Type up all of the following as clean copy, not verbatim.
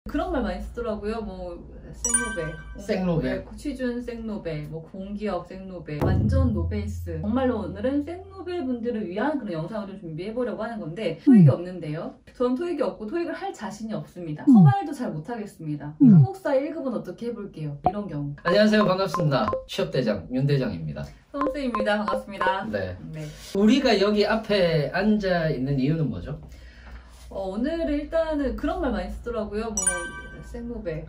그런 말 많이 쓰더라고요. 뭐 생로베, 취준 생로베, 뭐 공기업 생로베, 완전 노베이스. 정말로 오늘은 생로베 분들을 위한 그런 영상을 좀 준비해 보려고 하는 건데 토익이 없는데요. 저는 토익이 없고 토익을 할 자신이 없습니다. 커말도 잘 못하겠습니다. 한국사 1급은 어떻게 해볼게요. 이런 경우. 안녕하세요. 반갑습니다. 취업대장 윤대장입니다. 선생입니다. 반갑습니다. 네. 우리가 여기 앞에 앉아 있는 이유는 뭐죠? 오늘은 일단은 그런 말 많이 쓰더라고요. 뭐 생로베,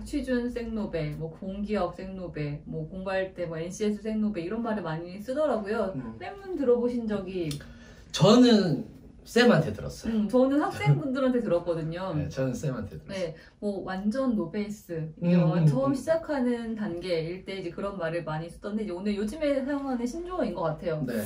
취준 생로베, 뭐 공기업 생로베, 뭐 공부할 때 뭐 NCS 생로베 이런 말을 많이 쓰더라고요. 쌤은 들어보신 적이? 저는 쌤한테 들었어요. 저는 학생분들한테 들었거든요. 네, 저는 쌤한테 들었어요. 네, 뭐 완전 노베이스 처음 시작하는 단계일 때 이제 그런 말을 많이 쓰던데 이제 오늘 요즘에 사용하는 신조어인 것 같아요. 네.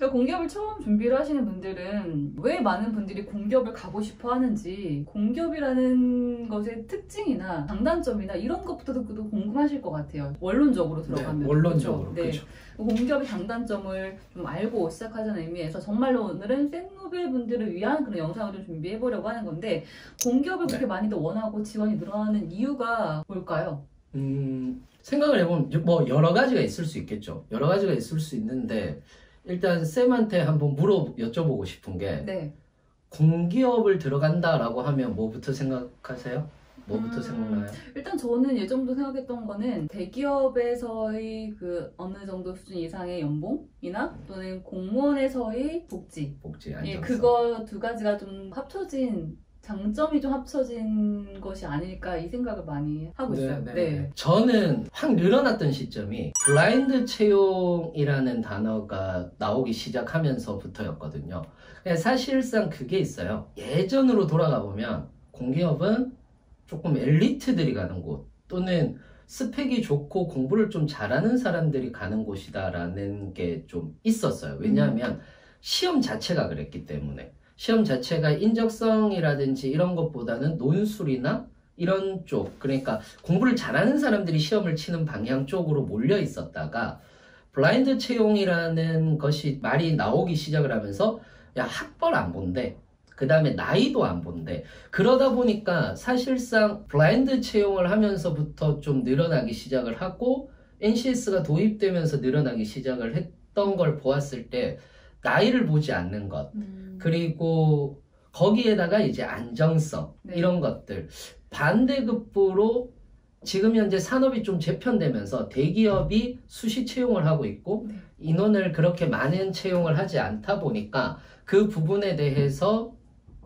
공기업을 처음 준비를 하시는 분들은 왜 많은 분들이 공기업을 가고 싶어 하는지, 공기업이라는 것의 특징이나 장단점이나 이런 것부터도 궁금하실 것 같아요. 원론적으로 들어가면. 네, 원론적으로. 네. 그렇죠. 공기업의 장단점을 좀 알고 시작하자는 의미에서 정말로 오늘은 생노베 분들을 위한 그런 영상을 좀 준비해 보려고 하는 건데, 공기업을 그렇게 많이들 원하고 지원이 늘어나는 이유가 뭘까요? 생각을 해보면 뭐 여러 가지가 있을 수 있겠죠. 여러 가지가 있을 수 있는데 일단 쌤한테 한번 여쭤보고 싶은 게, 네. 공기업을 들어간다라고 하면 뭐부터 생각하세요? 뭐부터 생각나요? 일단 저는 예전부터 생각했던 거는 대기업에서의 그 어느 정도 수준 이상의 연봉이나 또는 공무원에서의 복지, 안정성. 예, 그거 두 가지가 좀 합쳐진, 장점이 좀 합쳐진 것이 아닐까 이 생각을 많이 하고 있어요. 네. 저는 확 늘어났던 시점이 블라인드 채용이라는 단어가 나오기 시작하면서부터였거든요. 사실상 그게 있어요. 예전으로 돌아가 보면 공기업은 조금 엘리트들이 가는 곳, 또는 스펙이 좋고 공부를 좀 잘하는 사람들이 가는 곳이다라는 게 좀 있었어요. 왜냐하면 시험 자체가 그랬기 때문에. 시험 자체가 인적성이라든지 이런 것보다는 논술이나 이런 쪽, 그러니까 공부를 잘하는 사람들이 시험을 치는 방향 쪽으로 몰려 있었다가 블라인드 채용이라는 것이 말이 나오기 시작을 하면서 야, 학벌 안 본대, 그 다음에 나이도 안 본대. 그러다 보니까 사실상 블라인드 채용을 하면서부터 좀 늘어나기 시작을 하고 NCS가 도입되면서 늘어나기 시작을 했던 걸 보았을 때 나이를 보지 않는 것, 그리고 거기에다가 이제 안정성, 이런 것들, 반대급부로 지금 현재 산업이 좀 재편되면서 대기업이 수시 채용을 하고 있고 인원을 그렇게 많은 채용을 하지 않다 보니까 그 부분에 대해서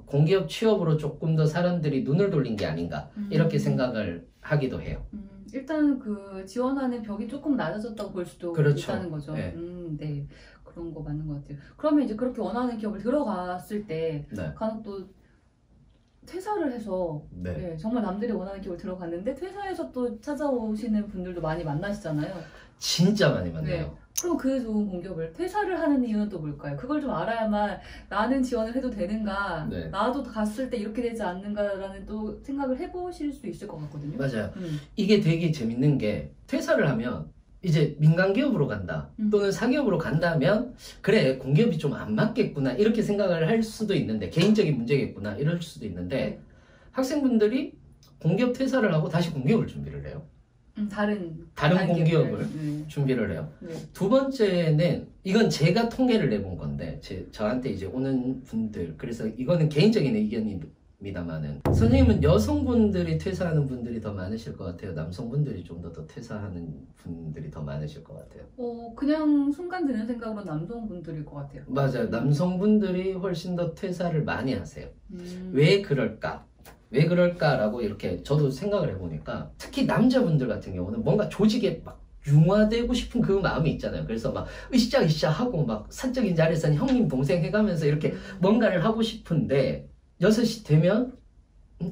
공기업 취업으로 조금 더 사람들이 눈을 돌린 게 아닌가 이렇게 생각을 하기도 해요. 일단 그 지원하는 벽이 조금 낮아졌다고 볼 수도 있다는 거죠. 네. 네. 그런 거 맞는 것 같아요. 그러면 이제 그렇게 원하는 기업을 들어갔을 때 간혹 또 퇴사를 해서 정말 남들이 원하는 기업을 들어갔는데 퇴사해서 또 찾아오시는 분들도 많이 만나시잖아요. 진짜 많이 만나요. 그럼 그 좋은 공기업을 퇴사를 하는 이유는 또 뭘까요? 그걸 좀 알아야만 나는 지원을 해도 되는가, 나도 갔을 때 이렇게 되지 않는가라는 또 생각을 해보실 수 있을 것 같거든요. 맞아요. 이게 되게 재밌는 게 퇴사를 하면 이제 민간기업으로 간다 또는 사기업으로 간다면 그래 공기업이 좀 안 맞겠구나 이렇게 생각을 할 수도 있는데, 개인적인 문제겠구나 이럴 수도 있는데 학생분들이 공기업 퇴사를 하고 다시 공기업을 준비를 해요. 다른 공기업을 준비를 해요. 두 번째는 이건 제가 통계를 내본 건데 저한테 이제 오는 분들, 그래서 이거는 개인적인 의견입니다만은 선생님은 여성분들이 퇴사하는 분들이 더 많으실 것 같아요? 남성분들이 좀 더 퇴사하는 분들이 더 많으실 것 같아요? 그냥 순간 드는 생각으로 남성분들일 것 같아요. 맞아요. 남성분들이 훨씬 더 퇴사를 많이 하세요. 왜 그럴까? 왜 그럴까라고 이렇게 저도 생각을 해보니까 특히 남자분들 같은 경우는 뭔가 조직에 막 융화되고 싶은 그 마음이 있잖아요. 그래서 막 으쌰으쌰 하고 막 사적인 자리에서는 형님 동생 해가면서 이렇게 뭔가를 하고 싶은데 6시 되면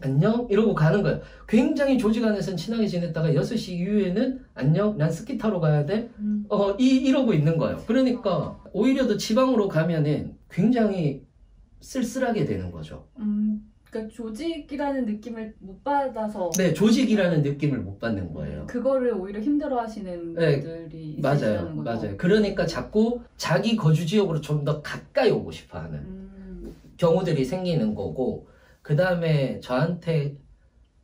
안녕 이러고 가는 거예요. 굉장히 조직 안에서는 친하게 지냈다가 6시 이후에는 안녕 난 스키 타러 가야 돼 이러고 있는 거예요. 그러니까 오히려 더 지방으로 가면은 굉장히 쓸쓸하게 되는 거죠. 그러니까 조직이라는 느낌을 못 받아서. 조직이라는 느낌을 못 받는 거예요. 그거를 오히려 힘들어하시는 분들이 있으시다는 거죠. 맞아요. 그러니까 자꾸 자기 거주 지역으로 좀 더 가까이 오고 싶어하는 경우들이 생기는 거고, 그 다음에 저한테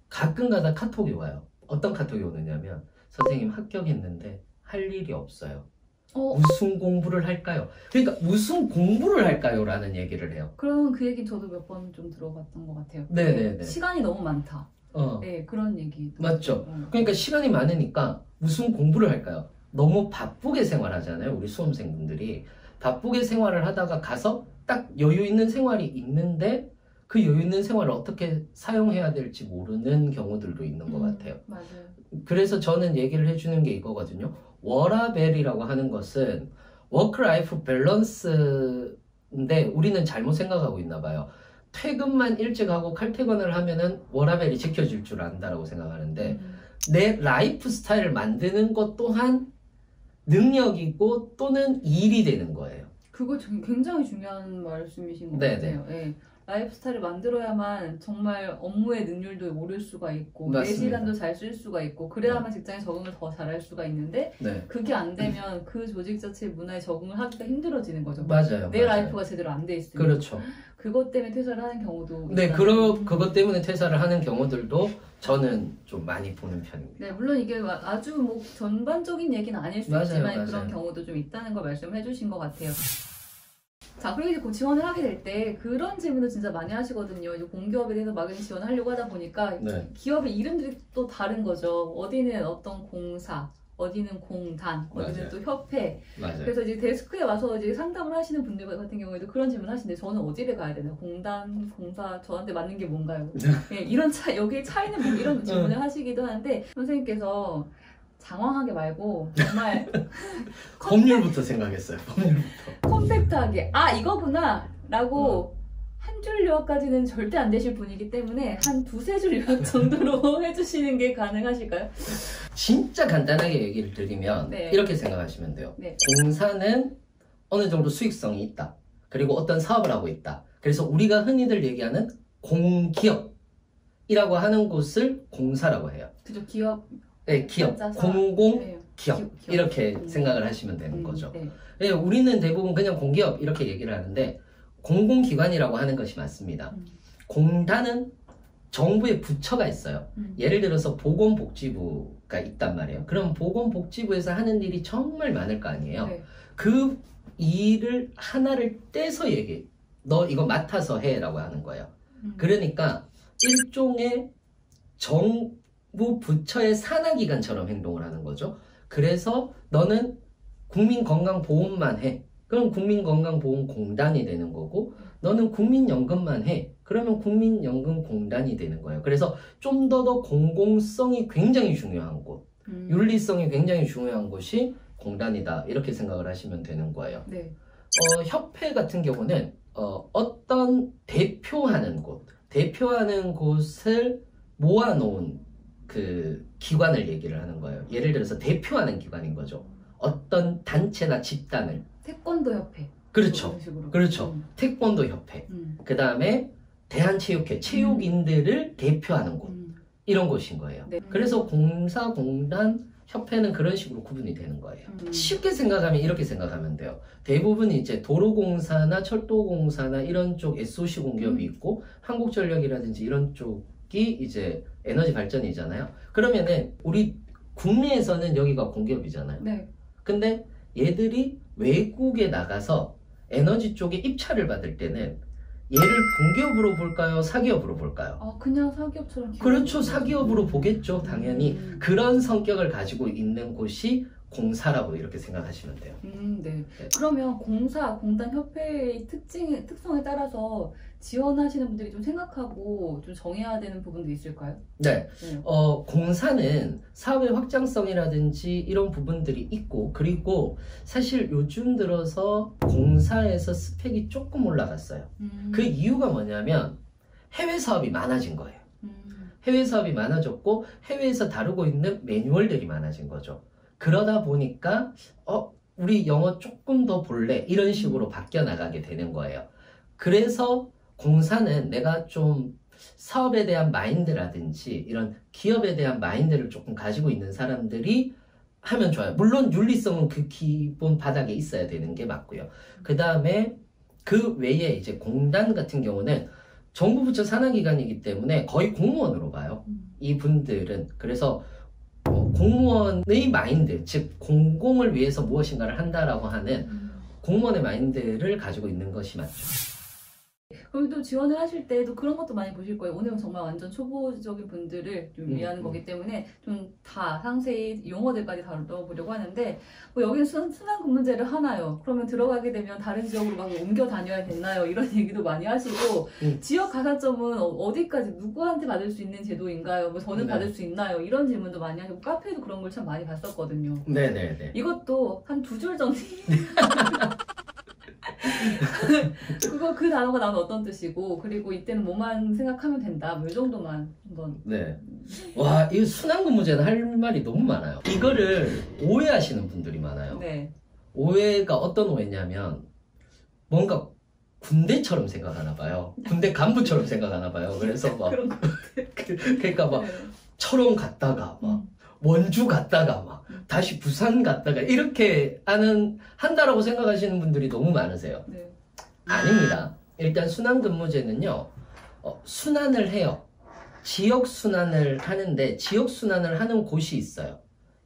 가끔가다 카톡이 와요. 어떤 카톡이 오느냐면 선생님 합격했는데 할 일이 없어요. 무슨 공부를 할까요? 그러니까 무슨 공부를 할까요? 라는 얘기를 해요. 그럼 그 얘기 저도 몇 번 좀 들어봤던 것 같아요. 네네네. 시간이 너무 많다. 네, 그런 얘기. 맞죠? 그러니까 시간이 많으니까 무슨 공부를 할까요? 너무 바쁘게 생활하잖아요. 우리 수험생분들이. 바쁘게 생활을 하다가 가서 딱 여유 있는 생활이 있는데 그 여유 있는 생활을 어떻게 사용해야 될지 모르는 경우들도 있는 것 같아요. 맞아요. 그래서 저는 얘기를 해주는 게 이거거든요. 워라밸이라고 하는 것은 워크-라이프 밸런스인데 우리는 잘못 생각하고 있나 봐요. 퇴근만 일찍 하고 칼퇴근을 하면은 워라밸이 지켜질 줄 안다라고 생각하는데 내 라이프 스타일을 만드는 것 또한 능력이고 또는 일이 되는 거예요. 그거 굉장히 중요한 말씀이신 것 같아요. 네. 라이프 스타일을 만들어야만 정말 업무의 능률도 오를 수가 있고 내 시간도 잘 쓸 수가 있고 그래야만 직장에 적응을 더 잘할 수가 있는데 그게 안 되면 그 조직 자체의 문화에 적응을 하기가 힘들어지는 거죠. 맞아요. 내 라이프가 제대로 안 돼 있으니까. 그렇죠. 그것 때문에 퇴사를 하는 경우도 네, 그것 때문에 퇴사를 하는 경우들도 저는 좀 많이 보는 편입니다. 네, 물론 이게 아주 뭐 전반적인 얘기는 아닐 수 있지만 그런 경우도 좀 있다는 걸 말씀해 주신 것 같아요. 자, 그리고 이제 곧 지원을 하게 될 때 그런 질문도 진짜 많이 하시거든요. 이제 공기업에 대해서 막연히 지원을 하려고 하다 보니까 기업의 이름들이 또 다른 거죠. 어디는 어떤 공사, 어디는 공단, 어디는 또 협회. 그래서 이제 데스크에 와서 이제 상담을 하시는 분들 같은 경우에도 그런 질문 하시는데 저는 어디를 가야 되나요? 공단, 공사, 저한테 맞는 게 뭔가요? 네, 이런 여기 차이는 뭐 이런 질문을 하시기도 하는데 선생님께서 장황하게 말고 정말 법률부터 생각했어요. 법률부터. 컴팩트하게 이거구나 라고 한 줄 요약까지는 절대 안 되실 분이기 때문에 한 두세 줄 요약 정도로 해주시는 게 가능하실까요? 진짜 간단하게 얘기를 드리면 이렇게 생각하시면 돼요. 공사는 어느 정도 수익성이 있다. 그리고 어떤 사업을 하고 있다. 그래서 우리가 흔히들 얘기하는 공기업이라고 하는 곳을 공사라고 해요. 그죠, 기업. 네, 기업, 공공기업 이렇게 생각을 하시면 되는 거죠. 네, 우리는 대부분 그냥 공기업 이렇게 얘기를 하는데 공공기관이라고 하는 것이 맞습니다. 공단은 정부의 부처가 있어요. 예를 들어서 보건복지부가 있단 말이에요. 그럼 보건복지부에서 하는 일이 정말 많을 거 아니에요. 그 일을 하나를 떼서 얘기해. 너 이거 맡아서 해 라고 하는 거예요. 그러니까 일종의 정부 부처의 산하기관처럼 행동을 하는 거죠. 그래서 너는 국민건강보험만 해. 그럼 국민건강보험공단이 되는 거고 너는 국민연금만 해. 그러면 국민연금공단이 되는 거예요. 그래서 좀 더 공공성이 굉장히 중요한 곳, 윤리성이 굉장히 중요한 곳이 공단이다. 이렇게 생각을 하시면 되는 거예요. 협회 같은 경우는 어떤 대표하는 곳을 모아놓은 그 기관을 얘기를 하는 거예요. 예를 들어서 대표하는 기관인 거죠. 어떤 단체나 집단을. 태권도 협회. 그렇죠. 그렇죠. 태권도 협회. 그 다음에 대한체육회, 체육인들을 대표하는 곳. 이런 곳인 거예요. 그래서 공사, 공단, 협회는 그런 식으로 구분이 되는 거예요. 쉽게 생각하면 이렇게 생각하면 돼요. 대부분 이제 도로공사나 철도공사나 이런 쪽 SOC 공기업이 있고 한국전력이라든지 이런 쪽이 이제 에너지 발전이잖아요. 그러면은 우리 국내에서는 여기가 공기업이잖아요. 근데 얘들이 외국에 나가서 에너지 쪽에 입찰을 받을 때는 얘를 공기업으로 볼까요? 사기업으로 볼까요? 그냥 사기업처럼. 그렇죠. 사기업으로 보겠죠. 당연히. 그런 성격을 가지고 있는 곳이 공사라고 이렇게 생각하시면 돼요. 네. 그러면 공사, 공단, 협회의 특성에 따라서 지원하시는 분들이 좀 생각하고 좀 정해야 되는 부분도 있을까요? 네. 공사는 사업의 확장성이라든지 이런 부분들이 있고 그리고 사실 요즘 들어서 공사에서 스펙이 조금 올라갔어요. 그 이유가 뭐냐면 해외 사업이 많아진 거예요. 해외 사업이 많아졌고 해외에서 다루고 있는 매뉴얼들이 많아진 거죠. 그러다 보니까 우리 영어 조금 더 볼래? 이런 식으로 바뀌어 나가게 되는 거예요. 그래서 공사는 내가 좀 사업에 대한 마인드라든지 이런 기업에 대한 마인드를 조금 가지고 있는 사람들이 하면 좋아요. 물론 윤리성은 그 기본 바닥에 있어야 되는 게 맞고요. 그 다음에 그 외에 이제 공단 같은 경우는 정부 부처 산하기관이기 때문에 거의 공무원으로 봐요. 이 분들은. 그래서 공무원의 마인드, 즉 공공을 위해서 무엇인가를 한다라고 하는 공무원의 마인드를 가지고 있는 것이 맞죠. 그럼 또 지원을 하실 때도 그런 것도 많이 보실 거예요. 오늘은 정말 완전 초보적인 분들을 좀 위한 거기 때문에 좀 다 상세히 용어들까지 다뤄보려고 하는데, 뭐 여기는 순환 근무제를 하나요? 그러면 들어가게 되면 다른 지역으로 막 옮겨 다녀야 되나요? 이런 얘기도 많이 하시고, 지역 가산점은 어디까지 누구한테 받을 수 있는 제도인가요? 뭐 저는 받을 수 있나요? 이런 질문도 많이 하시고, 카페에도 그런 걸 참 많이 봤었거든요. 네네네. 이것도 한 2줄 정도. 그 단어가 나오면 어떤 뜻이고, 그리고 이때는 뭐만 생각하면 된다, 뭐 이 정도만 한번. 네. 와, 이 순환근무제는 할 말이 너무 많아요. 이거를 오해하시는 분들이 많아요. 네. 오해가 어떤 오해냐면 뭔가 군대처럼 생각하나 봐요. 군대 간부처럼 생각하나 봐요. 그래서 막 그런 거. 그러니까 막 네. 철원 갔다가 막 원주 갔다가 막 다시 부산 갔다가 이렇게 한다라고 생각하시는 분들이 너무 많으세요. 네. 아닙니다. 일단 순환근무제는요, 순환을 해요. 지역 순환을 하는데 지역 순환을 하는 곳이 있어요.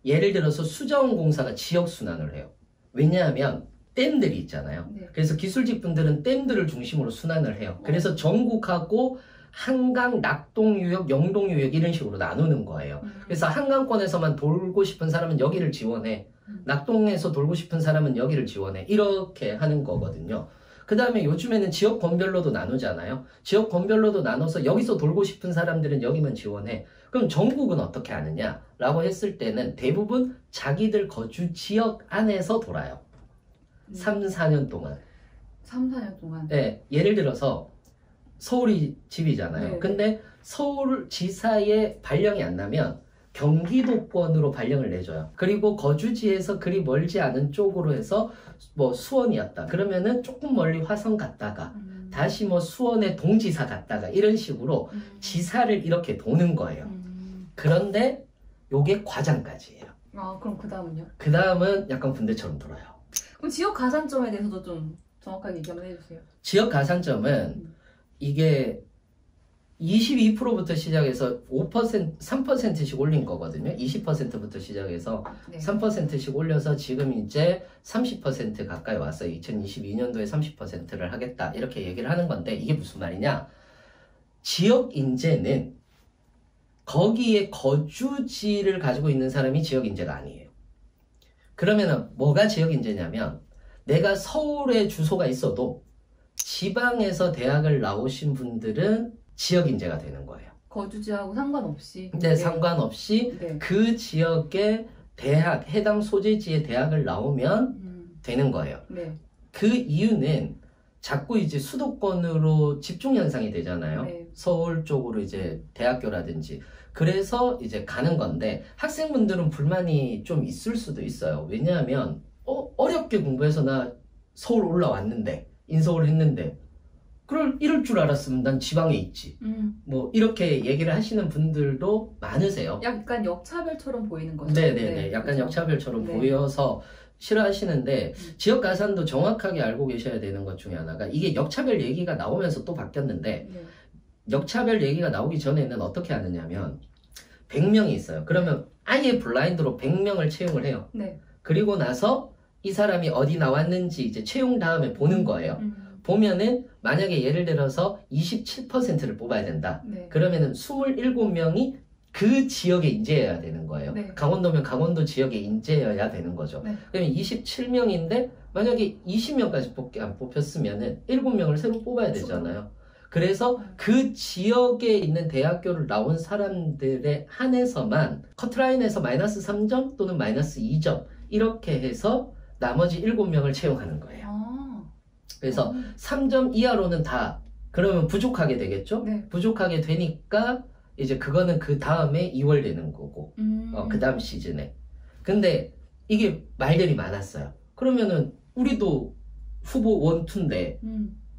예를 들어서 수자원공사가 지역 순환을 해요. 왜냐하면 댐들이 있잖아요. 네. 그래서 기술직 분들은 댐들을 중심으로 순환을 해요. 그래서 전국하고 한강, 낙동유역, 영동유역 이런 식으로 나누는 거예요. 그래서 한강권에서만 돌고 싶은 사람은 여기를 지원해. 낙동에서 돌고 싶은 사람은 여기를 지원해. 이렇게 하는 거거든요. 그 다음에 요즘에는 지역권별로도 나누잖아요. 지역권별로도 나눠서 여기서 돌고 싶은 사람들은 여기만 지원해. 그럼 전국은 어떻게 하느냐? 라고 했을 때는 대부분 자기들 거주 지역 안에서 돌아요. 3, 4년 동안. 3, 4년 동안. 네, 예를 들어서 서울이 집이잖아요. 네. 근데 서울지사에 발령이 안 나면 경기도권으로 발령을 내줘요. 그리고 거주지에서 그리 멀지 않은 쪽으로 해서 뭐 수원이었다. 그러면은 조금 멀리 화성 갔다가 다시 뭐 수원의 동지사 갔다가 이런 식으로 지사를 이렇게 도는 거예요. 그런데 요게 과장까지예요. 아, 그럼 그 다음은요? 그 다음은 약간 군대처럼 돌아요. 그럼 지역 가산점에 대해서도 좀 정확하게 얘기 한번 해주세요. 지역 가산점은 이게 22%부터 시작해서 5%, 3%씩 올린 거거든요. 20%부터 시작해서 네. 3%씩 올려서 지금 이제 30% 가까이 왔어요. 2022년도에 30%를 하겠다. 이렇게 얘기를 하는 건데 이게 무슨 말이냐? 지역 인재는 거기에 거주지를 가지고 있는 사람이 지역 인재가 아니에요. 그러면은 뭐가 지역 인재냐면 내가 서울에 주소가 있어도 지방에서 대학을 나오신 분들은 지역 인재가 되는 거예요. 거주지하고 상관없이. 네, 상관없이 네. 그 지역의 대학, 해당 소재지의 대학을 나오면 되는 거예요. 네. 그 이유는 자꾸 이제 수도권으로 집중 현상이 되잖아요. 네. 서울 쪽으로 이제 대학교라든지. 그래서 이제 가는 건데 학생분들은 불만이 좀 있을 수도 있어요. 왜냐하면 어렵게 공부해서 나 서울 올라왔는데 인서울 했는데 이럴 줄 알았으면 난 지방에 있지. 뭐 이렇게 얘기를 하시는 분들도 많으세요. 약간 역차별처럼 보이는 거죠. 네네네. 네, 약간 그렇죠. 역차별처럼 네. 보여서 싫어하시는데 지역 가산도 정확하게 알고 계셔야 되는 것 중에 하나가 이게 역차별 얘기가 나오면서 또 바뀌었는데 네. 역차별 얘기가 나오기 전에는 어떻게 하느냐면 100명이 있어요. 그러면 아예 블라인드로 100명을 채용을 해요. 네. 그리고 나서 이 사람이 어디 나왔는지 이제 채용 다음에 보는 거예요. 보면은 만약에 예를 들어서 27%를 뽑아야 된다. 네. 그러면은 27명이 그 지역에 인재여야 되는 거예요. 네. 강원도면 강원도 지역에 인재여야 되는 거죠. 네. 그러면 27명인데 만약에 20명까지 안 뽑혔으면은 7명을 새로 뽑아야 되잖아요. 그래서 그 지역에 있는 대학교를 나온 사람들에 한해서만 커트라인에서 마이너스 3점 또는 마이너스 2점 이렇게 해서 나머지 7명을 채용하는 거예요. 그래서 3점 이하로는 다 그러면 부족하게 되겠죠? 네. 부족하게 되니까 이제 그거는 그 다음에 2월 되는 거고 그 다음 시즌에. 근데 이게 말들이 많았어요. 그러면은 우리도 후보 1, 2인데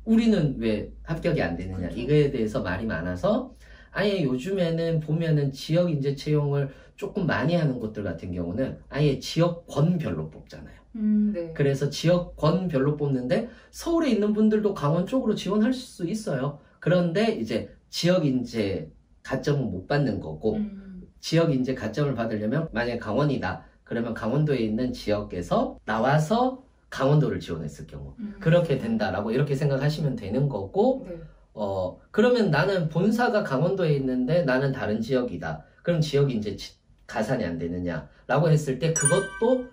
우리는 왜 합격이 안 되느냐. 그렇죠. 이거에 대해서 말이 많아서 아예 요즘에는 보면은 지역 인재 채용을 조금 많이 하는 곳들 같은 경우는 아예 지역권별로 뽑잖아요. 네. 그래서 지역권별로 뽑는데 서울에 있는 분들도 강원 쪽으로 지원할 수 있어요. 그런데 이제 지역인재 가점은 못 받는 거고 지역인재 가점을 받으려면 만약에 강원이다. 그러면 강원도에 있는 지역에서 나와서 강원도를 지원했을 경우 그렇게 된다라고 이렇게 생각하시면 되는 거고 네. 그러면 나는 본사가 강원도에 있는데 나는 다른 지역이다. 그럼 지역인재 가산이 안 되느냐라고 했을 때 그것도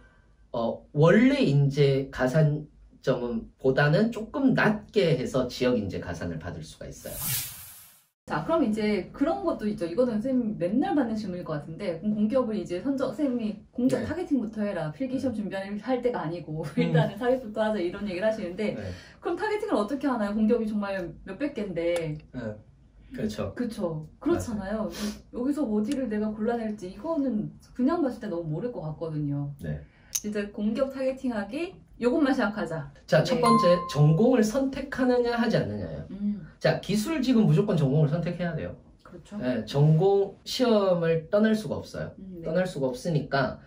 원래 인재 가산점은 보다는 조금 낮게 해서 지역인재 가산을 받을 수가 있어요. 자, 그럼 이제 그런 것도 있죠. 이거는 쌤이 맨날 받는 질문일 것 같은데, 공기업을 이제 쌤이 공적 네. 타겟팅부터 해라. 필기시험 준비할 때가 아니고, 일단은 타겟부터 하자. 이런 얘기를 하시는데, 네. 그럼 타겟팅을 어떻게 하나요? 공기업이 정말 몇백 개인데. 그렇죠. 그쵸. 그렇잖아요. 여기서 어디를 내가 골라낼지, 이거는 그냥 봤을 때 너무 모를 것 같거든요. 네. 진짜 공기업 타겟팅하기, 요것만 시작하자. 자, 네. 첫 번째, 전공을 선택하느냐 하지 않느냐예요. 자, 기술 지금 무조건 전공을 선택해야 돼요. 그렇죠. 네, 전공 시험을 떠날 수가 없어요. 네. 떠날 수가 없으니까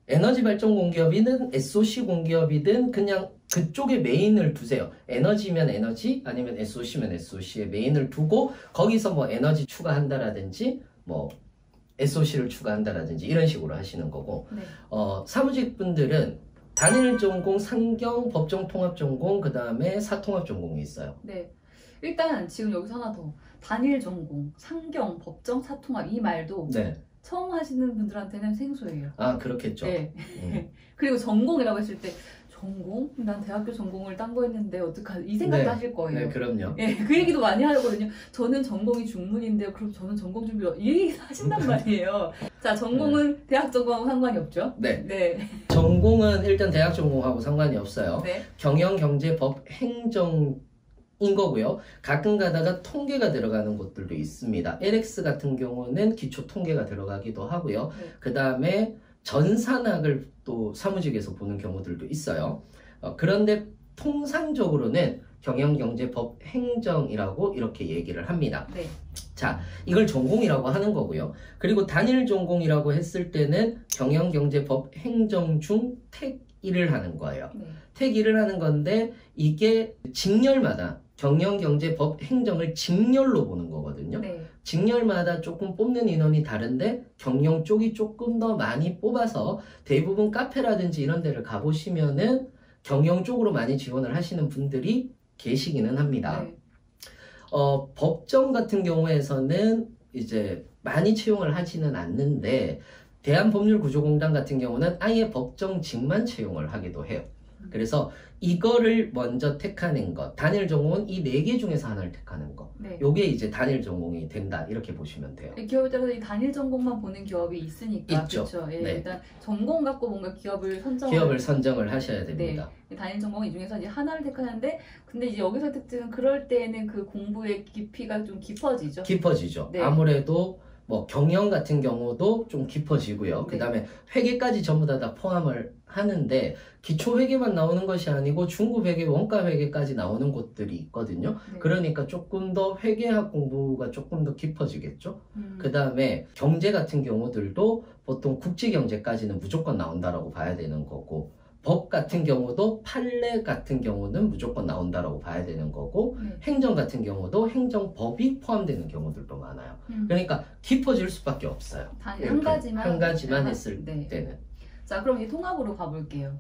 에너지 발전 공기업이든 SOC 공기업이든 그냥 그쪽에 메인을 두세요. 에너지면 에너지 아니면 SOC면 SOC에 메인을 두고 거기서 뭐 에너지 추가한다라든지 뭐 SOC를 추가한다라든지 이런 식으로 하시는 거고 네. 사무직 분들은 단일 전공, 상경, 법정 통합 전공, 그 다음에 사통합 전공이 있어요. 네. 일단 지금 여기서 하나 더. 단일 전공, 상경, 법정, 사통합 이 말도 네. 처음 하시는 분들한테는 생소해요. 아, 그렇겠죠. 네. 그리고 전공이라고 했을 때 전공? 난 대학교 전공을 딴 거 했는데 어떡하지? 이 생각도 네. 하실 거예요. 네, 그럼요. 네, 그 얘기도 많이 하거든요. 저는 전공이 중문인데요. 그럼 저는 전공 준비로 이 얘기 하신단 말이에요. 자, 전공은 대학 전공하고 상관이 없죠? 네. 네. 전공은 일단 대학 전공하고 상관이 없어요. 네. 경영, 경제, 법, 행정인 거고요. 가끔 가다가 통계가 들어가는 곳들도 있습니다. LX 같은 경우는 기초 통계가 들어가기도 하고요. 네. 그 다음에 전산학을 또 사무직에서 보는 경우들도 있어요. 그런데 통상적으로는 경영, 경제, 법, 행정이라고 이렇게 얘기를 합니다. 네. 자, 이걸 전공이라고 하는 거고요. 그리고 단일 전공이라고 했을 때는 경영, 경제, 법, 행정 중 택 1을 하는 거예요. 네. 택 1을 하는 건데 이게 직렬마다 경영, 경제, 법, 행정을 직렬로 보는 거거든요. 네. 직렬마다 조금 뽑는 인원이 다른데 경영 쪽이 조금 더 많이 뽑아서 대부분 카페라든지 이런 데를 가보시면은 경영 쪽으로 많이 지원을 하시는 분들이 계시기는 합니다. 네. 법정 같은 경우에서는 이제 많이 채용을 하지는 않는데 대한법률구조공단 같은 경우는 아예 법정직만 채용을 하기도 해요. 그래서 이거를 먼저 택하는 것, 단일 전공은 이 4개 중에서 하나를 택하는 거. 네. 요게 이제 단일 전공이 된다 이렇게 보시면 돼요. 기업에 따라서 이 단일 전공만 보는 기업이 있으니까. 있죠. 그렇죠. 예, 네. 일단 전공 갖고 뭔가 기업을 선정을 하셔야 됩니다. 네. 단일 전공 이 중에서 이제 하나를 택하는데, 근데 이제 여기서 특징은 그럴 때에는 그 공부의 깊이가 좀 깊어지죠. 깊어지죠. 네. 아무래도 뭐 경영 같은 경우도 좀 깊어지고요. 네. 그 다음에 회계까지 전부 다 포함을 하는데 기초 회계만 나오는 것이 아니고 중급 회계, 원가 회계까지 나오는 곳들이 있거든요. 네. 그러니까 조금 더 회계학 공부가 조금 더 깊어지겠죠. 음. 그 다음에 경제 같은 경우들도 보통 국제경제까지는 무조건 나온다라고 봐야 되는 거고 법 같은 경우도 판례 같은 경우는 무조건 나온다라고 봐야 되는 거고 네. 행정 같은 경우도 행정법이 포함되는 경우들도 많아요. 그러니까 깊어질 수밖에 없어요. 단 이렇게 한 가지만 했을 네. 때는. 자, 그럼 이제 통합으로 가볼게요.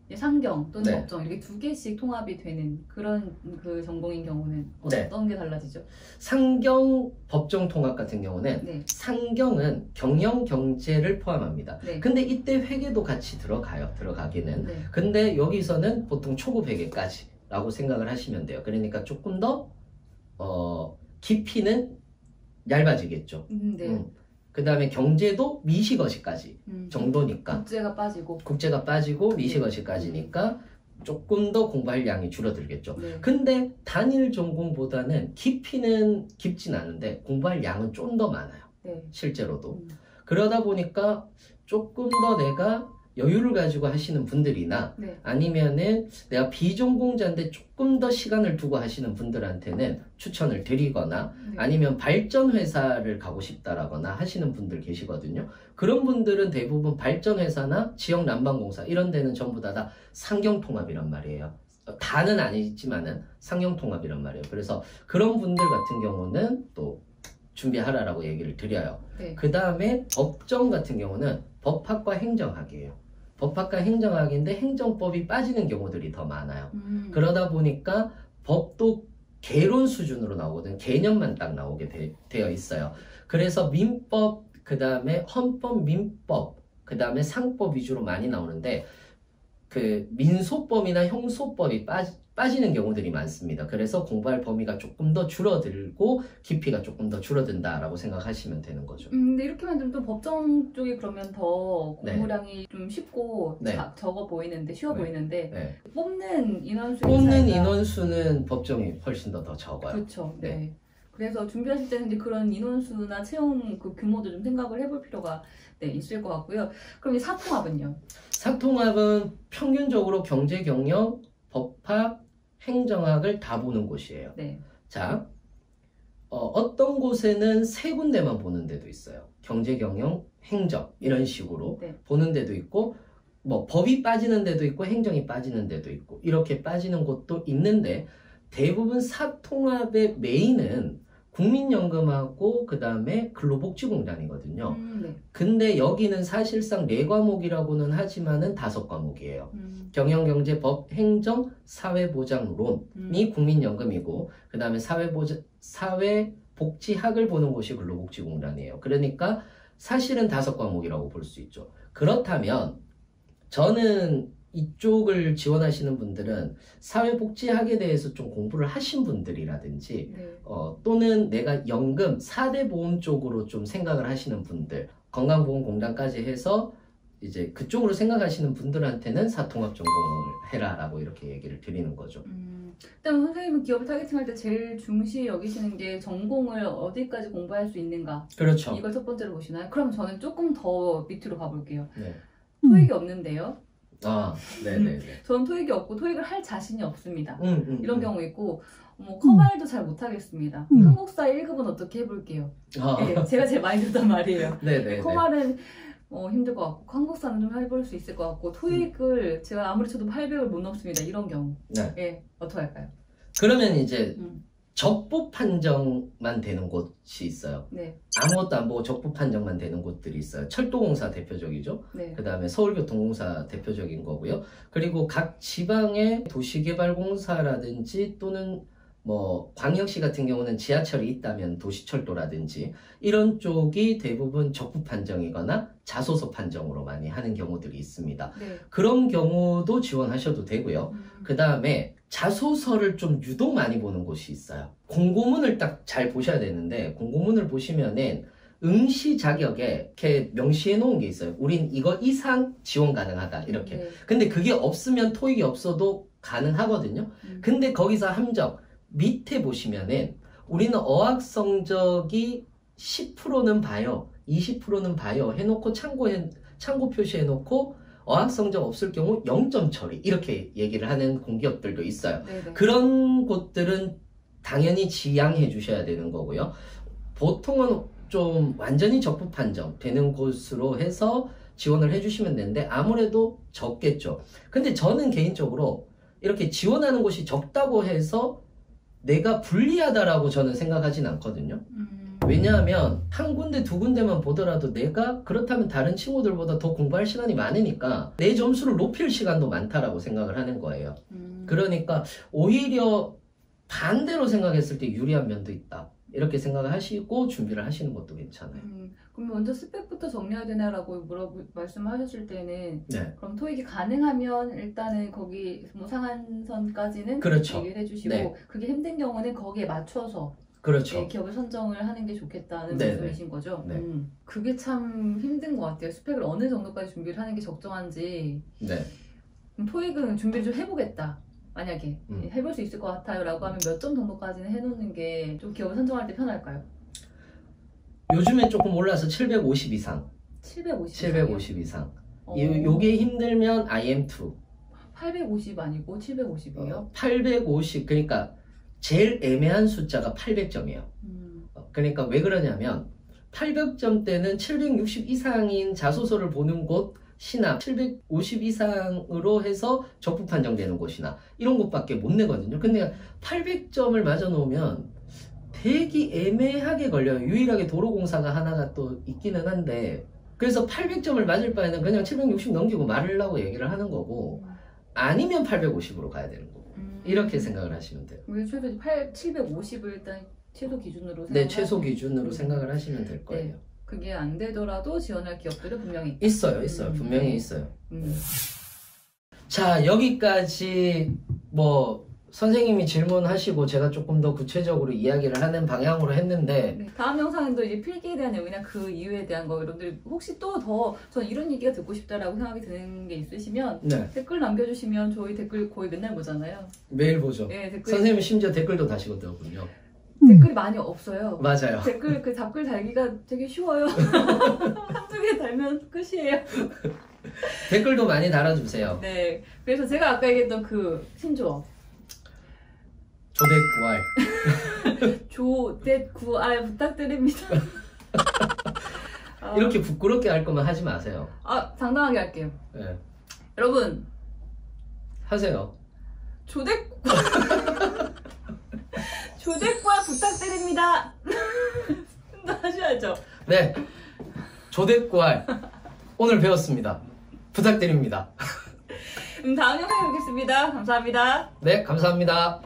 이제 상경 또는 네. 법정 이렇게 2개씩 통합이 되는 그런 그 전공인 경우는 네. 어떤 게 달라지죠? 상경 법정 통합 같은 경우는 네. 상경은 경영 경제를 포함합니다. 네. 근데 이때 회계도 같이 들어가기는. 네. 근데 여기서는 보통 초급 회계까지라고 생각을 하시면 돼요. 그러니까 조금 더 깊이는 얇아지겠죠. 네. 그 다음에 경제도 미시거시까지 정도니까 국제가 빠지고 미시거시까지니까 조금 더 공부할 양이 줄어들겠죠. 네. 근데 단일 전공보다는 깊이는 깊진 않은데 공부할 양은 좀 더 많아요. 네. 실제로도. 그러다 보니까 조금 더 내가 여유를 가지고 하시는 분들이나 네. 아니면은 내가 비전공자인데 조금 더 시간을 두고 하시는 분들한테는 추천을 드리거나 네. 아니면 발전회사를 가고 싶다라거나 하시는 분들 계시거든요. 그런 분들은 대부분 발전회사나 지역난방공사 이런 데는 전부 다 상경통합이란 말이에요. 다는 아니지만은 상용통합이란 말이에요. 그래서 그런 분들 같은 경우는 또 준비하라라고 얘기를 드려요. 네. 그 다음에 법정 같은 경우는 법학과 행정학이에요. 법학과 행정학인데 행정법이 빠지는 경우들이 더 많아요. 그러다 보니까 법도 개론 수준으로 나오거든요. 개념만 딱 나오게 되어 있어요. 그래서 민법, 그 다음에 헌법, 민법, 그 다음에 상법 위주로 많이 나오는데 그 민소법이나 형소법이 빠지는 경우들이 많습니다. 그래서 공부할 범위가 조금 더 줄어들고 깊이가 조금 더 줄어든다라고 생각하시면 되는 거죠. 근데 이렇게 만들면 또 법정 쪽이 그러면 더 네. 공부량이 좀 쉽고 네. 적어 보이는데 쉬워 네. 보이는데 네. 뽑는 뽑는 인원수는 법정이 훨씬 더 적어요. 그렇죠. 네. 네. 그래서 준비하실 때는 이제 그런 인원수나 채용 그 규모도 좀 생각을 해볼 필요가 있을 것 같고요. 그럼 이 사통합은요? 사통합은 평균적으로 경제, 경영, 법학, 행정학을 다 보는 곳이에요. 네. 자, 어떤 곳에는 세 군데만 보는 데도 있어요. 경제, 경영, 행정 이런 식으로 네. 보는 데도 있고 뭐 법이 빠지는 데도 있고 행정이 빠지는 데도 있고 이렇게 빠지는 곳도 있는데 대부분 사통합의 메인은 국민연금하고 그 다음에 근로복지공단이거든요. 네. 근데 여기는 사실상 4과목이라고는 하지만은 5과목이에요. 경영, 경제, 법, 행정, 사회보장론이 국민연금이고 그 다음에 사회복지학을 보는 곳이 근로복지공단이에요. 그러니까 사실은 5과목이라고 볼 수 있죠. 그렇다면 저는 이쪽을 지원하시는 분들은 사회복지학에 대해서 좀 공부를 하신 분들이라든지 네. 또는 내가 연금 4대 보험 쪽으로 좀 생각을 하시는 분들 건강보험공단까지 해서 이제 그쪽으로 생각하시는 분들한테는 사통합 전공을 해라라고 이렇게 얘기를 드리는 거죠. 일단 선생님은 기업을 타겟팅할 때 제일 중시 여기시는 게 전공을 어디까지 공부할 수 있는가? 그렇죠. 이걸 첫 번째로 보시나요? 그럼 저는 조금 더 밑으로 가볼게요. 네. 토익이 없는데요. 아, 네네네. 저는 토익이 없고 토익을 할 자신이 없습니다. 이런 음. 경우 있고 커말도 잘 못하겠습니다. 한국사 1급은 어떻게 해볼게요. 네, 제가 제일 많이 듣던 말이에요. 네네네. 커말은 힘들 것 같고 한국사는 좀 해볼 수 있을 것 같고 토익을 제가 아무리 쳐도 800을 못 넘습니다. 이런 경우. 네. 예, 어떻게 할까요? 그러면 이제 적부 판정만 되는 곳이 있어요. 네. 아무것도 안 보고 적부 판정만 되는 곳들이 있어요. 철도공사 대표적이죠. 네. 그 다음에 서울교통공사 대표적인 거고요. 그리고 각 지방의 도시개발공사라든지 또는 뭐 광역시 같은 경우는 지하철이 있다면 도시철도라든지 이런 쪽이 대부분 적부 판정이거나 자소서 판정으로 많이 하는 경우들이 있습니다. 네. 그런 경우도 지원하셔도 되고요. 그 다음에 자소서를 좀 유독 많이 보는 곳이 있어요. 공고문을 딱 잘 보셔야 되는데 공고문을 보시면은 응시 자격에 이렇게 명시해 놓은 게 있어요. 우린 이거 이상 지원 가능하다 이렇게. 네. 근데 그게 없으면 토익이 없어도 가능하거든요. 근데 거기서 함정 밑에 보시면은 우리는 어학 성적이 10%는 봐요, 20%는 봐요 해놓고 참고 표시해 놓고 어학 성적 없을 경우 0점 처리 이렇게 얘기를 하는 공기업들도 있어요. 네네. 그런 곳들은 당연히 지양해 주셔야 되는 거고요. 보통은 좀 완전히 적부 판정 되는 곳으로 해서 지원을 해주시면 되는데 아무래도 적겠죠. 근데 저는 개인적으로 이렇게 지원하는 곳이 적다고 해서 내가 불리하다라고 저는 생각하진 않거든요. 왜냐하면 한 군데 두 군데만 보더라도 내가 그렇다면 다른 친구들보다 더 공부할 시간이 많으니까 내 점수를 높일 시간도 많다라고 생각을 하는 거예요. 그러니까 오히려 반대로 생각했을 때 유리한 면도 있다 이렇게 생각을 하시고 준비를 하시는 것도 괜찮아요. 그럼 먼저 스펙부터 정리해야 되나라고 말씀하셨을 때는 네. 그럼 토익이 가능하면 일단은 거기 뭐 상한선까지는 그렇죠. 얘기를 해주시고 네. 그게 힘든 경우는 거기에 맞춰서 그렇죠. 네, 기업을 선정을 하는 게 좋겠다는 네네. 말씀이신 거죠? 네. 그게 참 힘든 것 같아요. 스펙을 어느 정도까지 준비를 하는 게 적정한지. 네. 그럼 토익은 준비를 좀 해보겠다. 만약에 해볼 수 있을 것 같아요 라고 하면 몇 점 정도까지는 해놓는 게 좀 기업을 선정할 때 편할까요? 요즘엔 조금 올라서 750 이상. 750 이상. 요게 힘들면 IM2. 850 아니고 750이에요? 850. 그러니까 제일 애매한 숫자가 800점이에요. 그러니까 왜 그러냐면 800점 대는 760 이상인 자소서를 보는 곳 시나 750 이상으로 해서 적부 판정되는 곳이나 이런 곳밖에 못 내거든요. 근데 800점을 맞아 놓으면 되게 애매하게 걸려요. 유일하게 도로공사가 하나가 또 있기는 한데, 그래서 800점을 맞을 바에는 그냥 760 넘기고 말으려고 얘기를 하는 거고, 아니면 850으로 가야 되는 거고, 이렇게 생각을 하시면 돼요. 우리 최소 750을 일단 최소 기준으로 네, 최소 기준으로 생각을 하시면 될 거예요. 네. 그게 안 되더라도 지원할 기업들은 분명히 있어요. 분명히 있어요. 자, 여기까지 뭐 선생님이 질문하시고 제가 조금 더 구체적으로 이야기를 하는 방향으로 했는데, 네, 다음 영상도 이제 필기에 대한 내용이나 그 이유에 대한 거, 여러분들 혹시 또 더 전 이런 얘기가 듣고 싶다라고 생각이 드는 게 있으시면 네, 댓글 남겨주시면 저희 댓글 거의 맨날 보잖아요. 매일 보죠. 네, 댓글, 선생님은 심지어 댓글도 다시거든요. 댓글이 많이 없어요. 맞아요. 댓글 그 답글 달기가 되게 쉬워요. 한두 개 달면 끝이에요. 댓글도 많이 달아주세요. 네, 그래서 제가 아까 얘기했던 그 신조어 조댓구알 조댓구알 부탁드립니다. 이렇게 부끄럽게 할 거면 하지 마세요. 당당하게 할게요. 네. 여러분 하세요. 조댓구알 부탁드립니다. 하셔야죠. 네, 조댓구알 오늘 배웠습니다. 부탁드립니다. 다음 영상에 뵙겠습니다. 감사합니다. 네, 감사합니다.